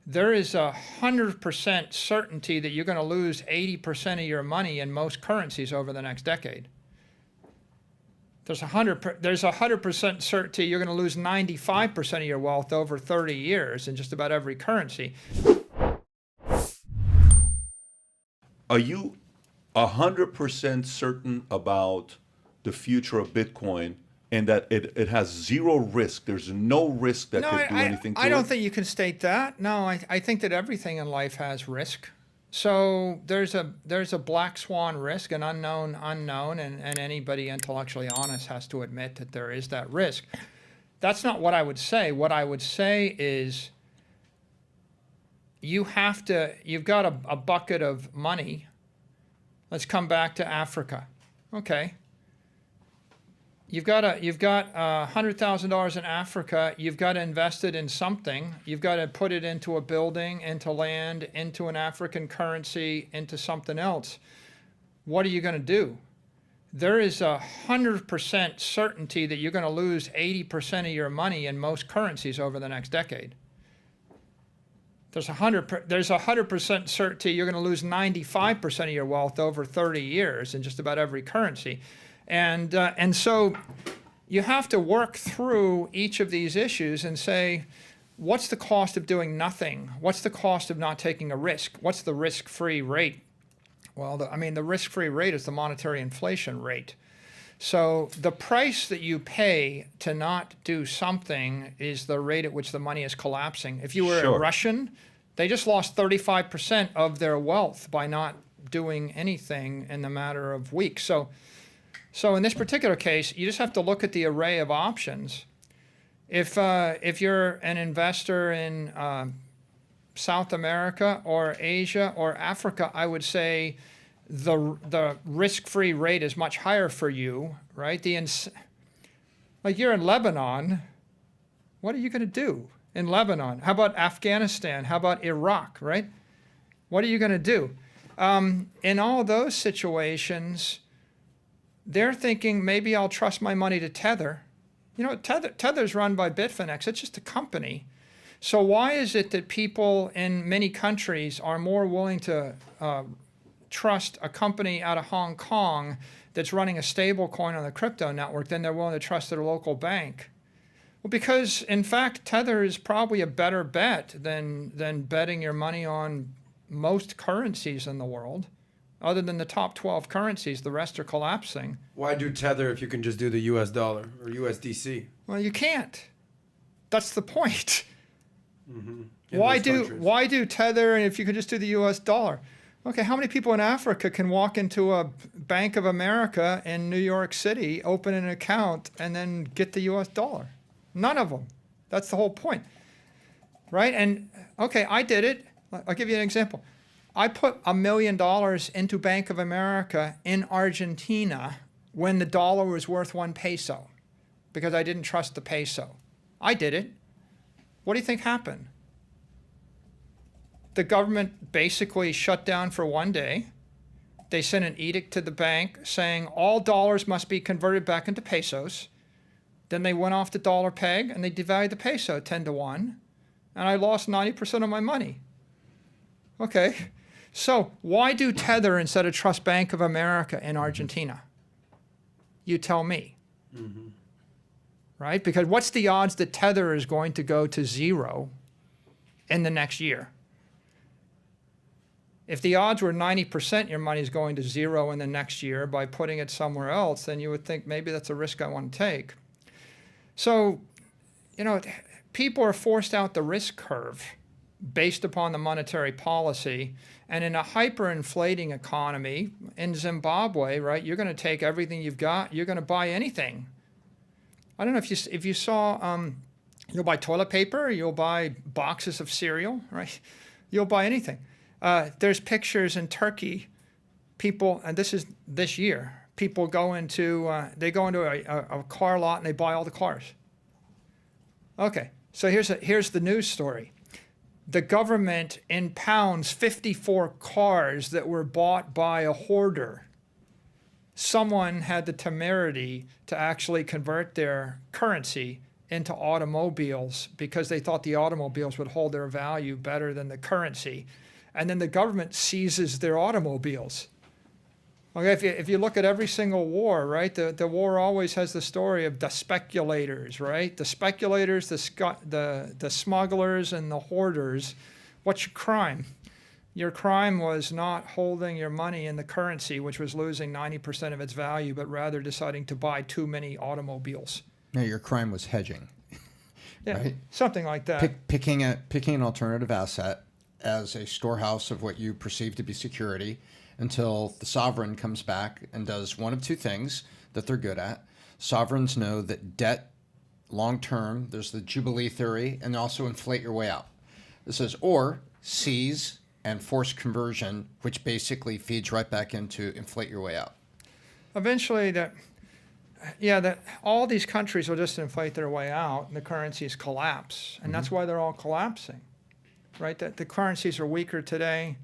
there is 100% certainty that you're going to lose 80% of your money in most currencies over the next decade. There's 100% certainty you're going to lose 95% of your wealth over 30 years in just about every currency. Are you 100% certain about the future of Bitcoin and that it has zero risk? There's no risk that could do anything to it? I don't think you can state that. No, I think that everything in life has risk. So there's a black swan risk, an unknown unknown, and anybody intellectually honest has to admit that there is that risk. That's not what I would say. What I would say is you've got a bucket of money. Let's come back to Africa. Okay. You've got $100,000 in Africa. You've got to invest it in something. You've got to put it into a building, into land, into an African currency, into something else. What are you going to do? There is 100% certainty that you're going to lose 80% of your money in most currencies over the next decade. There's 100% certainty you're going to lose 95% of your wealth over 30 years in just about every currency. And so you have to work through each of these issues and say, what's the cost of doing nothing? What's the cost of not taking a risk? What's the risk-free rate? Well, the risk-free rate is the monetary inflation rate. So the price that you pay to not do something is the rate at which the money is collapsing. If you were a Russian, they just lost 35% of their wealth by not doing anything in the matter of weeks. So in this particular case, you just have to look at the array of options. If you're an investor in South America or Asia or Africa, I would say the risk-free rate is much higher for you, right? Like you're in Lebanon, what are you going to do in Lebanon? How about Afghanistan? How about Iraq, right? What are you going to do? In all those situations, they're thinking, maybe I'll trust my money to Tether. You know, Tether's run by Bitfinex. It's just a company. So why is it that people in many countries are more willing to trust a company out of Hong Kong that's running a stable coin on the crypto network than they're willing to trust their local bank? Well, because, in fact, Tether is probably a better bet than betting your money on most currencies in the world. Other than the top 12 currencies, the rest are collapsing. Why do Tether if you can just do the US dollar or USDC? Well, you can't. That's the point. Mm-hmm. Why do Tether if you could just do the US dollar? Okay, how many people in Africa can walk into a Bank of America in New York City, open an account, and then get the US dollar? None of them. That's the whole point, right? And okay, I did it. I'll give you an example. I put $1 million into Bank of America in Argentina when the dollar was worth 1 peso because I didn't trust the peso. I did it. What do you think happened? The government basically shut down for 1 day. They sent an edict to the bank saying all dollars must be converted back into pesos. Then they went off the dollar peg and they devalued the peso 10 to 1. And I lost 90% of my money. Okay. So why do Tether instead of trust Bank of America in Argentina? You tell me. Mm-hmm. Right? Because what's the odds that Tether is going to go to zero in the next year? If the odds were 90% your money is going to zero in the next year by putting it somewhere else, then you would think maybe that's a risk I want to take. So, you know, people are forced out the risk curve based upon the monetary policy. And in a hyperinflating economy, in Zimbabwe, right, you're going to take everything you've got, you're going to buy anything. I don't know if you saw, you'll buy toilet paper, you'll buy boxes of cereal, right? You'll buy anything. There's pictures in Turkey, people, and this is this year, people go into a car lot and they buy all the cars. Okay, so here's the news story. The government impounds 54 cars that were bought by a hoarder. Someone had the temerity to actually convert their currency into automobiles because they thought the automobiles would hold their value better than the currency. And then the government seizes their automobiles. Okay, if you look at every single war, right, the war always has the story of the speculators, right? The speculators, the smugglers, and the hoarders. What's your crime? Your crime was not holding your money in the currency, which was losing 90% of its value, but rather deciding to buy too many automobiles. No, your crime was hedging. Yeah, right? Something like that. Picking an alternative asset as a storehouse of what you perceive to be security until the sovereign comes back and does one of two things that they're good at. Sovereigns know that debt, long term, there's the Jubilee theory, and also inflate your way out. This is or seize and force conversion, which basically feeds right back into inflate your way out. Eventually, all these countries will just inflate their way out, and the currencies collapse, and that's why they're all collapsing, right? That the currencies are weaker today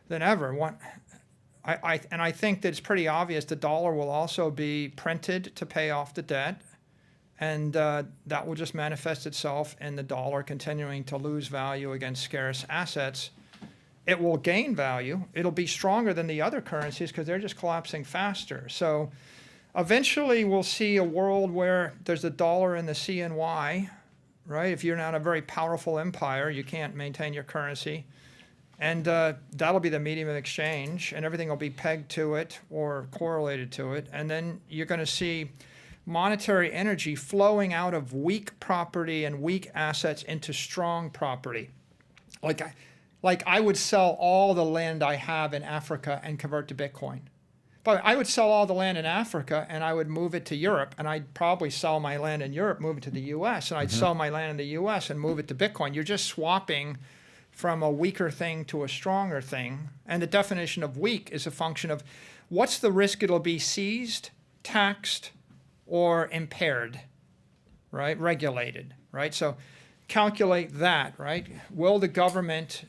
than ever. I think that it's pretty obvious the dollar will also be printed to pay off the debt, and that will just manifest itself in the dollar continuing to lose value against scarce assets. It will gain value. It'll be stronger than the other currencies because they're just collapsing faster. So eventually we'll see a world where there's a dollar in the CNY, right? If you're not a very powerful empire, you can't maintain your currency. And that'll be the medium of exchange, and everything will be pegged to it or correlated to it. And then you're going to see monetary energy flowing out of weak property and weak assets into strong property. Like I would sell all the land I have in Africa and convert to Bitcoin. But I would sell all the land in Africa and I would move it to Europe, and I'd probably sell my land in Europe, move it to the US, and I'd sell my land in the US and move it to Bitcoin. You're just swapping from a weaker thing to a stronger thing. And the definition of weak is a function of what's the risk it'll be seized, taxed, or impaired, right? Regulated, right? So calculate that, right? Will the government,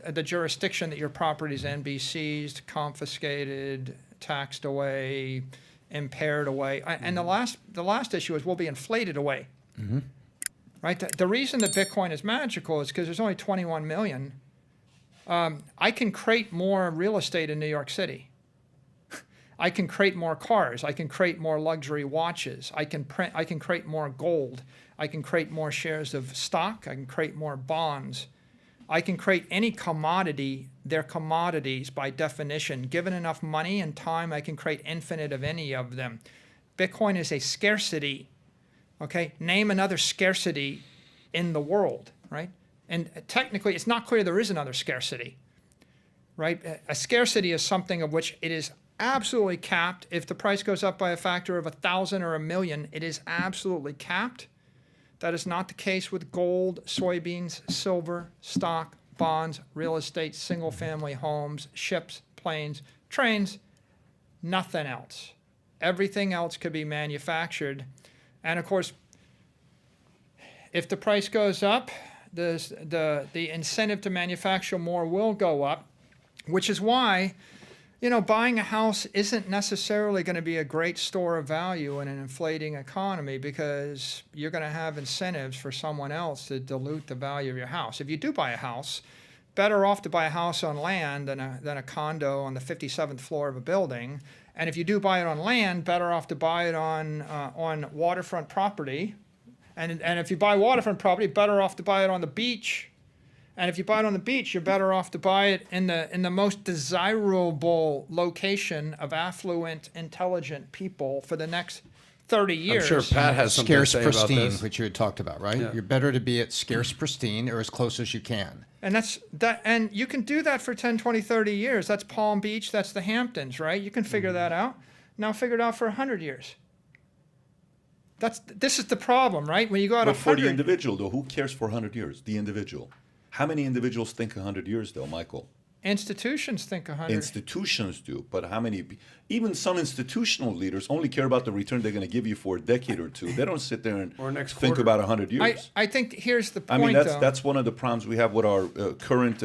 the jurisdiction that your property's in, be seized, confiscated, taxed away, impaired away? And the last issue is will be inflated away. Right? The reason that Bitcoin is magical is because there's only 21 million. I can create more real estate in New York City. I can create more cars. I can create more luxury watches. I can create more gold. I can create more shares of stock. I can create more bonds. I can create any commodity. They're commodities by definition. Given enough money and time, I can create infinite of any of them. Bitcoin is a scarcity. Okay, name another scarcity in the world, right? And technically, it's not clear there is another scarcity, right? A scarcity is something of which it is absolutely capped. If the price goes up by a factor of 1,000 or 1,000,000, it is absolutely capped. That is not the case with gold, soybeans, silver, stock, bonds, real estate, single-family homes, ships, planes, trains, nothing else. Everything else could be manufactured. And of course, if the price goes up, the incentive to manufacture more will go up, which is why, buying a house isn't necessarily going to be a great store of value in an inflating economy because you're going to have incentives for someone else to dilute the value of your house. If you do buy a house, better off to buy a house on land than a condo on the 57th floor of a building. And if you do buy it on land, better off to buy it on waterfront property. And if you buy waterfront property, better off to buy it on the beach. And if you buy it on the beach, you're better off to buy it in the most desirable location of affluent, intelligent people for the next 30 years. I'm sure Pat has something to say about pristine, this. which you had talked about, right? Yeah. You're better to be at scarce pristine or as close as you can. And and you can do that for 10, 20, 30 years. That's Palm Beach, that's the Hamptons, right? You can figure that out. Now figure it out for 100 years. This is the problem, right? When you go out But for 100 the individual, though, who cares for 100 years? The individual. How many individuals think 100 years, though, Michael? institutions think 100. Institutions do, but how many? Even some institutional leaders only care about the return they're going to give you for a decade or two. They don't sit there and think about 100 years. I think here's the point. I mean, that's one of the problems we have with our current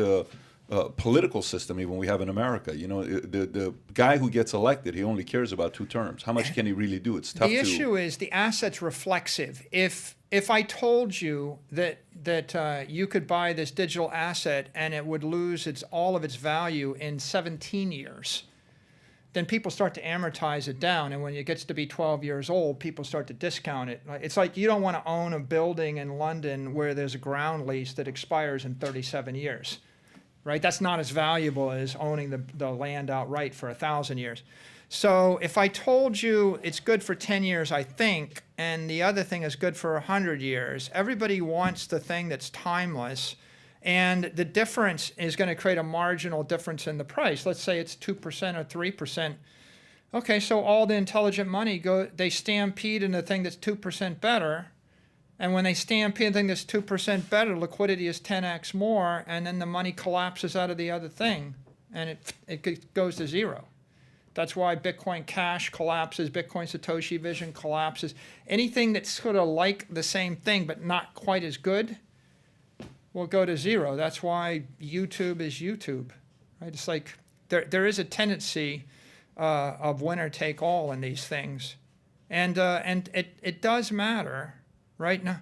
political system, even we have in America. You know, the guy who gets elected, he only cares about 2 terms. How much can he really do? It's tough. The issue is the asset's reflexive. If if I told you that you could buy this digital asset and it would lose all of its value in 17 years, then people start to amortize it down. And when it gets to be 12 years old, people start to discount it. It's like you don't want to own a building in London where there's a ground lease that expires in 37 years, right? That's not as valuable as owning the land outright for 1,000 years. So if I told you it's good for 10 years, I think, and the other thing is good for 100 years, everybody wants the thing that's timeless. And the difference is going to create a marginal difference in the price. Let's say it's 2% or 3%. Okay, so all the intelligent money they stampede in the thing that's 2% better. And when they stampede in the thing that's 2% better, liquidity is 10x more, and then the money collapses out of the other thing, and it goes to zero. That's why Bitcoin Cash collapses, Bitcoin Satoshi Vision collapses. Anything that's sort of like the same thing but not quite as good will go to zero. That's why YouTube is YouTube, right? It's like there is a tendency of winner take all in these things, and it does matter, right? Now,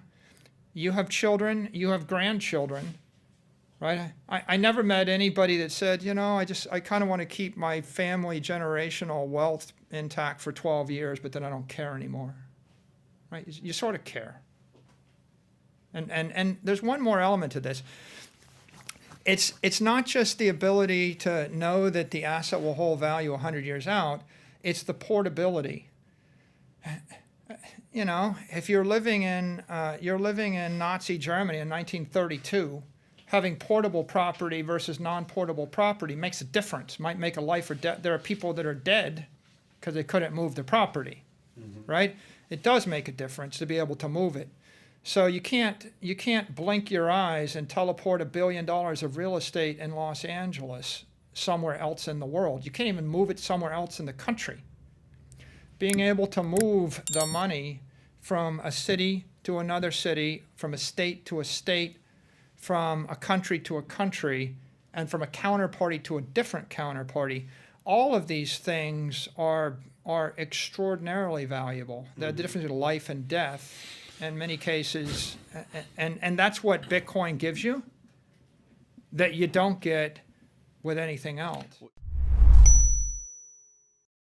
you have children, you have grandchildren, right? I never met anybody that said, I kind of want to keep my family generational wealth intact for 12 years, but then I don't care anymore, right? You sort of care. And there's one more element to this. It's not just the ability to know that the asset will hold value 100 years out. It's the portability. If you're living in Nazi Germany in 1932, having portable property versus non-portable property makes a difference. Might make a life or death. There are people that are dead because they couldn't move their property, right? It does make a difference to be able to move it. So you can't blink your eyes and teleport $1 billion of real estate in Los Angeles somewhere else in the world. You can't even move it somewhere else in the country. Being able to move the money from a city to another city, from a state to a state, from a country to a country, and from a counterparty to a different counterparty, all of these things are extraordinarily valuable. The difference between life and death in many cases, and that's what Bitcoin gives you that you don't get with anything else.